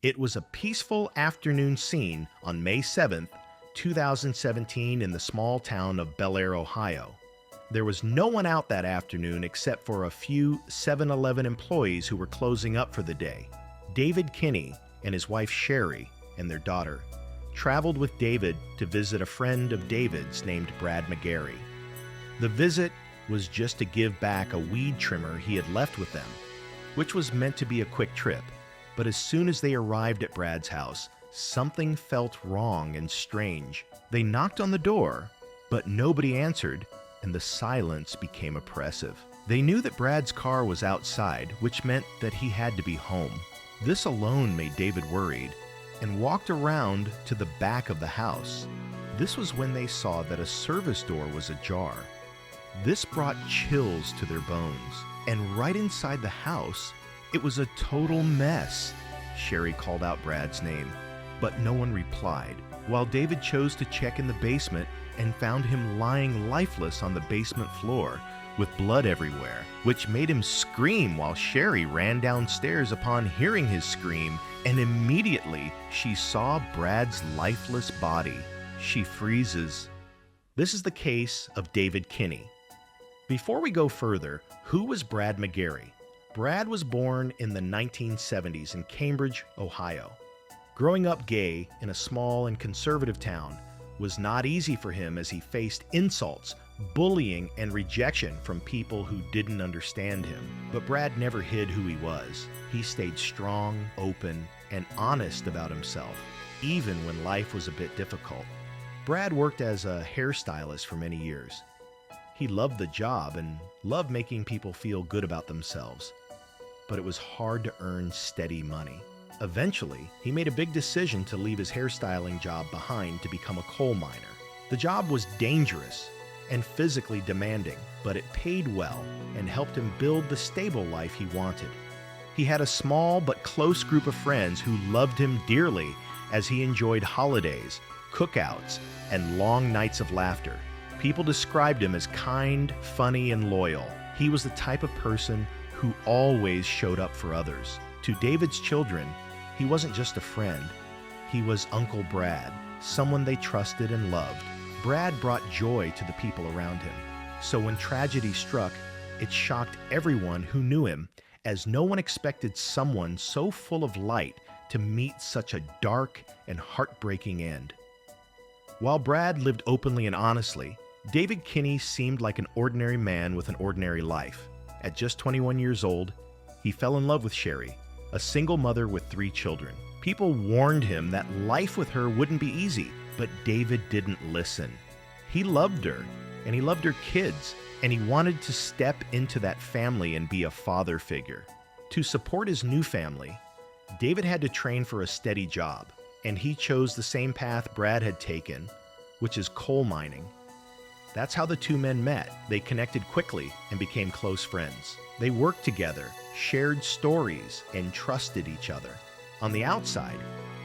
It was a peaceful afternoon scene on May 7th, 2017 in the small town of Bellaire, Ohio. There was no one out that afternoon except for a few 7-Eleven employees who were closing up for the day. David Kinney and his wife Sherry and their daughter traveled with David to visit a friend of David's named Brad McGarry. The visit was just to give back a weed trimmer he had left with them, which was meant to be a quick trip. But as soon as they arrived at Brad's house, something felt wrong and strange. They knocked on the door, but nobody answered, and the silence became oppressive. They knew that Brad's car was outside, which meant that he had to be home. This alone made David worried, and walked around to the back of the house. This was when they saw that a service door was ajar. This brought chills to their bones, and right inside the house, it was a total mess. Sherry called out Brad's name, but no one replied, while David chose to check in the basement and found him lying lifeless on the basement floor with blood everywhere, which made him scream while Sherry ran downstairs upon hearing his scream, and immediately she saw Brad's lifeless body. She freezes. This is the case of David Kinney. Before we go further, who was Brad McGarry? Brad was born in the 1970s in Cambridge, Ohio. Growing up gay in a small and conservative town was not easy for him as he faced insults, bullying, and rejection from people who didn't understand him. But Brad never hid who he was. He stayed strong, open, and honest about himself, even when life was a bit difficult. Brad worked as a hairstylist for many years. He loved the job and loved making people feel good about themselves, but it was hard to earn steady money. Eventually, he made a big decision to leave his hairstyling job behind to become a coal miner. The job was dangerous and physically demanding, but it paid well and helped him build the stable life he wanted. He had a small but close group of friends who loved him dearly as he enjoyed holidays, cookouts, and long nights of laughter. People described him as kind, funny, and loyal. He was the type of person who always showed up for others. To David's children, he wasn't just a friend. He was Uncle Brad, someone they trusted and loved. Brad brought joy to the people around him. So when tragedy struck, it shocked everyone who knew him, as no one expected someone so full of light to meet such a dark and heartbreaking end. While Brad lived openly and honestly, David Kinney seemed like an ordinary man with an ordinary life. At just 21 years old, he fell in love with Sherry, a single mother with 3 children. People warned him that life with her wouldn't be easy, but David didn't listen. He loved her, and he loved her kids, and he wanted to step into that family and be a father figure. To support his new family, David had to train for a steady job, and he chose the same path Brad had taken, which is coal mining. That's how the two men met. They connected quickly and became close friends. They worked together, shared stories, and trusted each other. On the outside,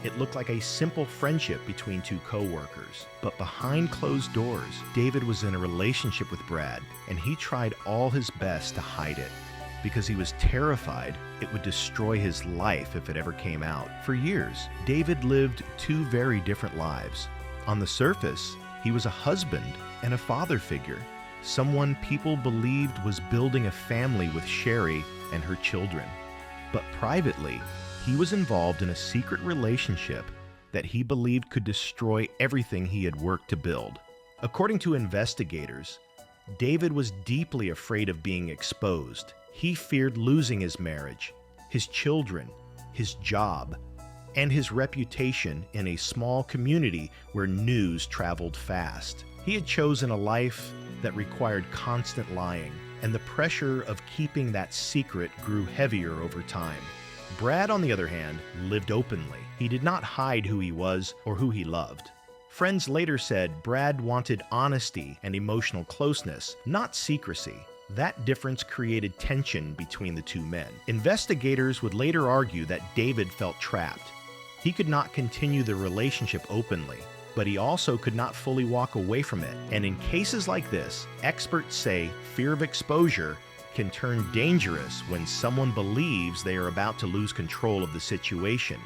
it looked like a simple friendship between 2 co-workers. But behind closed doors, David was in a relationship with Brad, and he tried all his best to hide it because he was terrified it would destroy his life if it ever came out. For years, David lived 2 very different lives. On the surface, he was a husband and a father figure, someone people believed was building a family with Sherry and her children. But privately, he was involved in a secret relationship that he believed could destroy everything he had worked to build. According to investigators, David was deeply afraid of being exposed. He feared losing his marriage, his children, his job, and his reputation in a small community where news traveled fast. He had chosen a life that required constant lying, and the pressure of keeping that secret grew heavier over time. Brad, on the other hand, lived openly. He did not hide who he was or who he loved. Friends later said Brad wanted honesty and emotional closeness, not secrecy. That difference created tension between the 2 men. Investigators would later argue that David felt trapped. He could not continue the relationship openly, but he also could not fully walk away from it. And in cases like this, experts say fear of exposure can turn dangerous when someone believes they are about to lose control of the situation.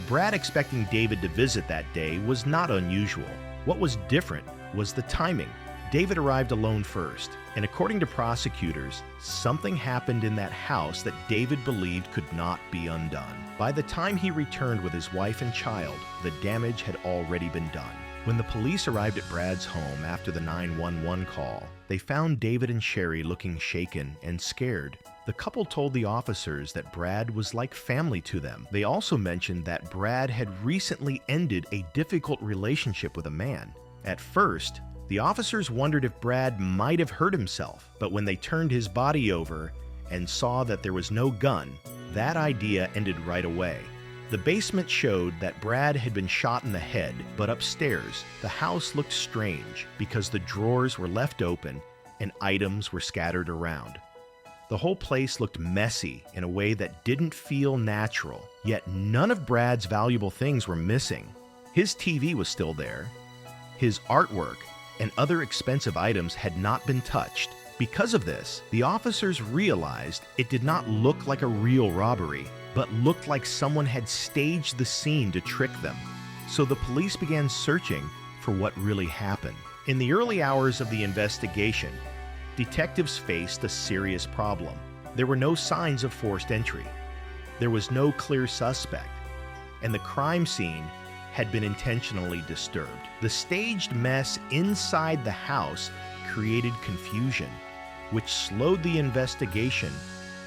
Brad expecting David to visit that day was not unusual. What was different was the timing. David arrived alone first, and according to prosecutors, something happened in that house that David believed could not be undone. By the time he returned with his wife and child, the damage had already been done. When the police arrived at Brad's home after the 911 call, they found David and Sherry looking shaken and scared. The couple told the officers that Brad was like family to them. They also mentioned that Brad had recently ended a difficult relationship with a man. At first, the officers wondered if Brad might have hurt himself, but when they turned his body over and saw that there was no gun, that idea ended right away. The basement showed that Brad had been shot in the head, but upstairs, the house looked strange because the drawers were left open and items were scattered around. The whole place looked messy in a way that didn't feel natural, yet none of Brad's valuable things were missing. His TV was still there. His artwork and other expensive items had not been touched. Because of this, the officers realized it did not look like a real robbery, but looked like someone had staged the scene to trick them. So the police began searching for what really happened. In the early hours of the investigation, detectives faced a serious problem. There were no signs of forced entry. There was no clear suspect, and the crime scene had been intentionally disturbed. The staged mess inside the house created confusion, which slowed the investigation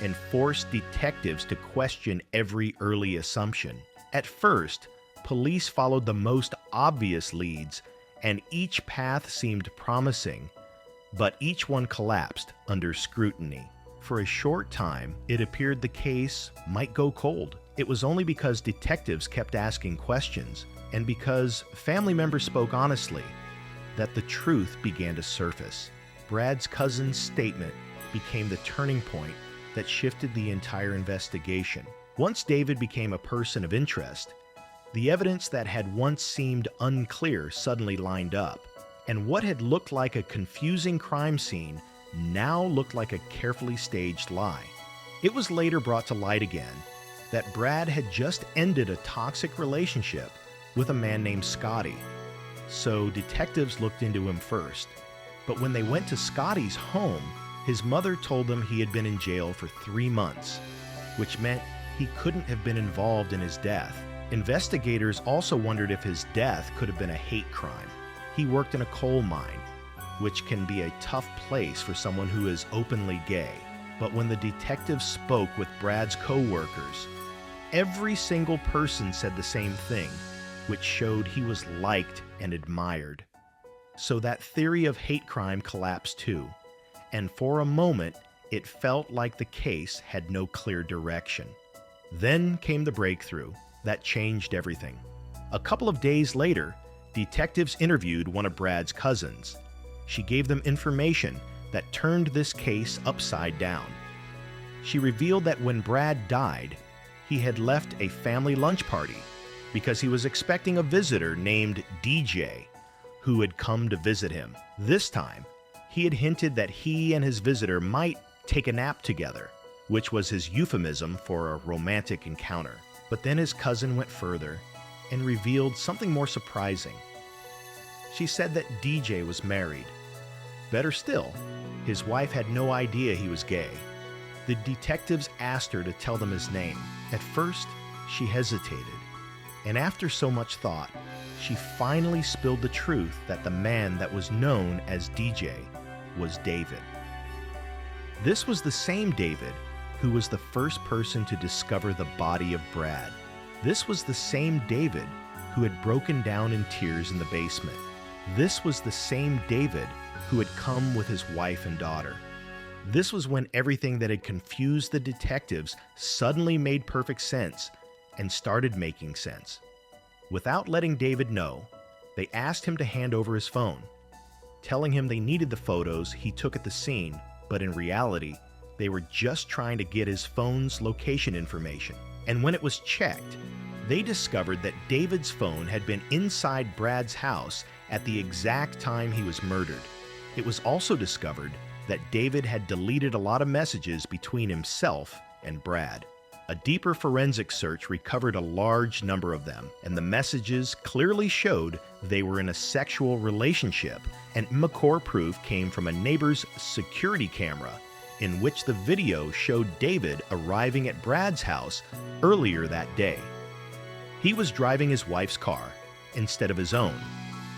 and forced detectives to question every early assumption. At first, police followed the most obvious leads, and each path seemed promising, but each one collapsed under scrutiny. For a short time, it appeared the case might go cold. It was only because detectives kept asking questions and because family members spoke honestly that the truth began to surface. Brad's cousin's statement became the turning point that shifted the entire investigation. Once David became a person of interest, the evidence that had once seemed unclear suddenly lined up, and what had looked like a confusing crime scene now looked like a carefully staged lie. It was later brought to light again that Brad had just ended a toxic relationship with a man named Scotty, so detectives looked into him first. But when they went to Scotty's home, his mother told them he had been in jail for 3 months, which meant he couldn't have been involved in his death. Investigators also wondered if his death could have been a hate crime. He worked in a coal mine, which can be a tough place for someone who is openly gay. But when the detectives spoke with Brad's co-workers, every single person said the same thing, which showed he was liked and admired. So that theory of hate crime collapsed too, and for a moment, it felt like the case had no clear direction. Then came the breakthrough that changed everything. A couple of days later, detectives interviewed one of Brad's cousins. She gave them information that turned this case upside down. She revealed that when Brad died, he had left a family lunch party because he was expecting a visitor named DJ who had come to visit him. This time, he had hinted that he and his visitor might take a nap together, which was his euphemism for a romantic encounter. But then his cousin went further and revealed something more surprising. She said that DJ was married. Better still, his wife had no idea he was gay. The detectives asked her to tell them his name. At first, she hesitated, and after so much thought, she finally spilled the truth that the man that was known as DJ was David. This was the same David who was the first person to discover the body of Brad. This was the same David who had broken down in tears in the basement. This was the same David who had come with his wife and daughter. This was when everything that had confused the detectives suddenly made perfect sense and started making sense. Without letting David know, they asked him to hand over his phone, telling him they needed the photos he took at the scene, but in reality, they were just trying to get his phone's location information. And when it was checked, they discovered that David's phone had been inside Brad's house at the exact time he was murdered. It was also discovered that David had deleted a lot of messages between himself and Brad. A deeper forensic search recovered a large number of them, and the messages clearly showed they were in a sexual relationship, and McCore proof came from a neighbor's security camera, in which the video showed David arriving at Brad's house earlier that day. He was driving his wife's car instead of his own,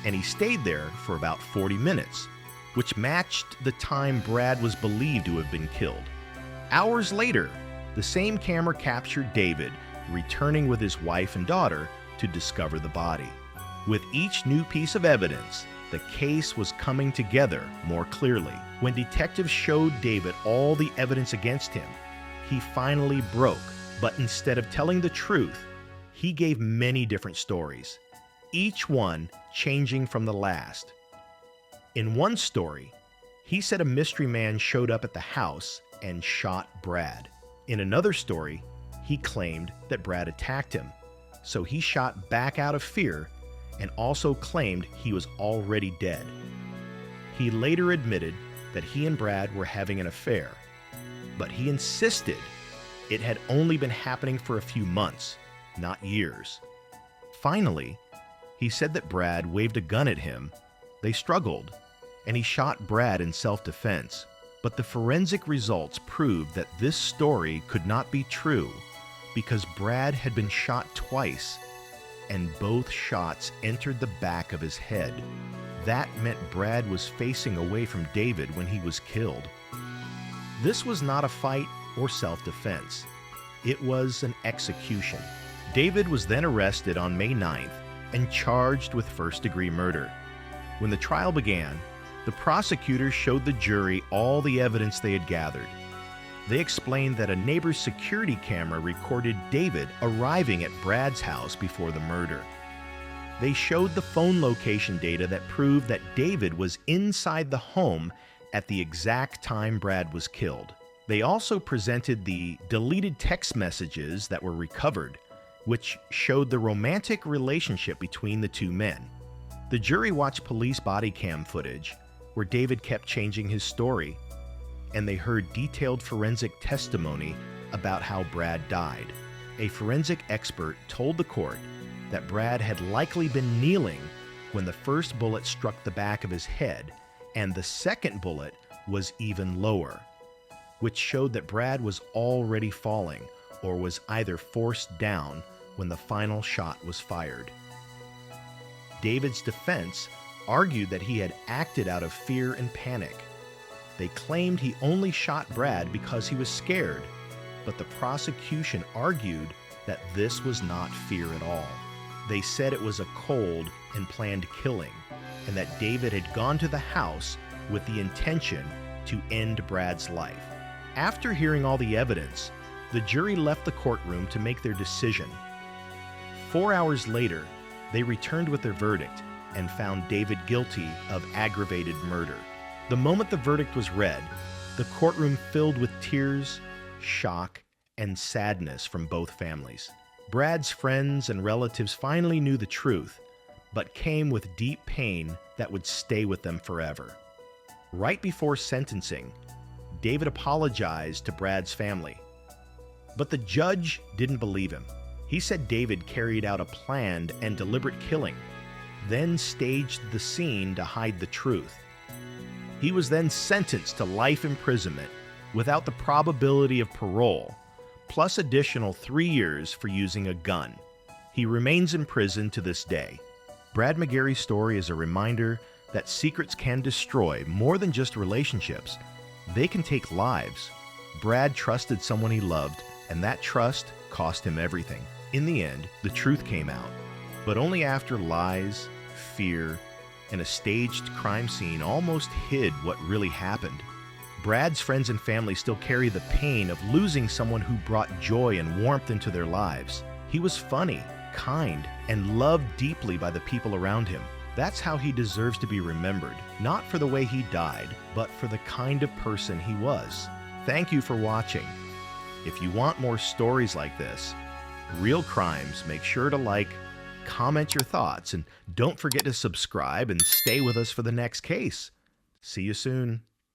and he stayed there for about 40 minutes, which matched the time Brad was believed to have been killed. Hours later, the same camera captured David returning with his wife and daughter to discover the body. With each new piece of evidence, the case was coming together more clearly. When detectives showed David all the evidence against him, he finally broke. But instead of telling the truth, he gave many different stories, each one changing from the last. In one story, he said a mystery man showed up at the house and shot Brad. In another story, he claimed that Brad attacked him, so he shot back out of fear and also claimed he was already dead. He later admitted that he and Brad were having an affair, but he insisted it had only been happening for a few months, not years. Finally, he said that Brad waved a gun at him, they struggled, and he shot Brad in self-defense. But the forensic results proved that this story could not be true because Brad had been shot twice, and both shots entered the back of his head. That meant Brad was facing away from David when he was killed. This was not a fight or self-defense. It was an execution. David was then arrested on May 9th and charged with first-degree murder. When the trial began, the prosecutors showed the jury all the evidence they had gathered. They explained that a neighbor's security camera recorded David arriving at Brad's house before the murder. They showed the phone location data that proved that David was inside the home at the exact time Brad was killed. They also presented the deleted text messages that were recovered, which showed the romantic relationship between the two men. The jury watched police body cam footage where David kept changing his story, and they heard detailed forensic testimony about how Brad died. A forensic expert told the court that Brad had likely been kneeling when the first bullet struck the back of his head, and the second bullet was even lower, which showed that Brad was already falling or was either forced down when the final shot was fired. David's defense argued that he had acted out of fear and panic. They claimed he only shot Brad because he was scared, but the prosecution argued that this was not fear at all. They said it was a cold and planned killing, and that David had gone to the house with the intention to end Brad's life. After hearing all the evidence, the jury left the courtroom to make their decision. 4 hours later, they returned with their verdict and found David guilty of aggravated murder. The moment the verdict was read, the courtroom filled with tears, shock, and sadness from both families. Brad's friends and relatives finally knew the truth, but came with deep pain that would stay with them forever. Right before sentencing, David apologized to Brad's family, but the judge didn't believe him. He said David carried out a planned and deliberate killing, then staged the scene to hide the truth. He was then sentenced to life imprisonment without the probability of parole, plus additional 3 years for using a gun. He remains in prison to this day. Brad McGarry's story is a reminder that secrets can destroy more than just relationships. They can take lives. Brad trusted someone he loved, and that trust cost him everything. In the end, the truth came out, but only after lies, fear, and a staged crime scene almost hid what really happened. Brad's friends and family still carry the pain of losing someone who brought joy and warmth into their lives. He was funny, kind, and loved deeply by the people around him. That's how he deserves to be remembered, not for the way he died, but for the kind of person he was. Thank you for watching. If you want more stories like this, real crimes, make sure to like, comment your thoughts, and don't forget to subscribe and stay with us for the next case. See you soon.